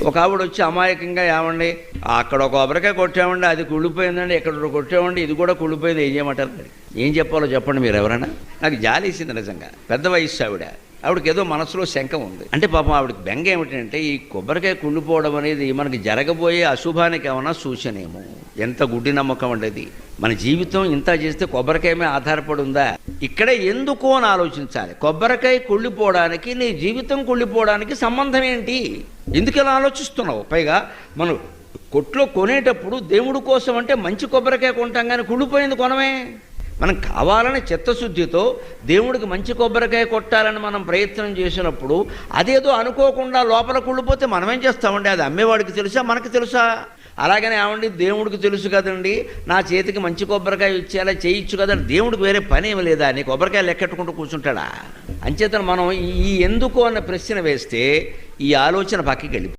ఒక ఆవిడ వచ్చి అమాయకంగా ఏమండి అక్కడ ఒక కొబ్బరికాయ కొట్టామండి, అది కుళ్ళిపోయిందండి, ఇక్కడ కొట్టామండి, ఇది కూడా కుళ్ళిపోయింది, ఏం చేయమంటారు? మరి ఏం చెప్పాలో చెప్పండి మీరు ఎవరైనా. నాకు జాలేసింది నిజంగా. పెద్ద వయస్సు ఆవిడకి ఏదో మనసులో శంక ఉంది. అంటే పాపం ఆవిడకి బెంగ ఏమిటంటే ఈ కొబ్బరికాయ కుళ్ళిపోవడం అనేది మనకి జరగబోయే అశుభానికి ఏమన్నా సూచనేమో. ఎంత గుడ్డి నమ్మకం ఉండేది. మన జీవితం ఇంత చేస్తే కొబ్బరికాయ మీద ఆధారపడి ఉందా? ఇక్కడే ఎందుకు అని ఆలోచించాలి. కొబ్బరికాయ కుళ్ళిపోవడానికి నీ జీవితం కుళ్ళిపోవడానికి సంబంధం ఏంటి? ఎందుకు ఇలా ఆలోచిస్తున్నావు? పైగా మనం కొట్లో కొనేటప్పుడు దేవుడి కోసం అంటే మంచి కొబ్బరికాయ కొంటాం, కానీ కుళ్ళిపోయింది కొనమే. మనం కావాలని చిత్తశుద్ధితో దేవుడికి మంచి కొబ్బరికాయ కొట్టాలని మనం ప్రయత్నం చేసినప్పుడు అదేదో అనుకోకుండా లోపల కుళ్ళిపోతే మనమేం చేస్తామండి? అది అమ్మేవాడికి తెలుసా, మనకి తెలుసా? అలాగనే ఏమండి దేవుడికి తెలుసు కదండి, నా చేతికి మంచి కొబ్బరికాయ ఇచ్చేలా చేయొచ్చు కదండి. దేవుడికి వేరే పని ఏమి లేదా? నీ కొబ్బరికాయ లెక్కెట్టుకుంటూ కూర్చుంటాడా? అంచేతను మనం ఈ ఎందుకు అన్న ప్రశ్న వేస్తే ఈ ఆలోచన పక్కకి వెళ్ళిపోతుంది.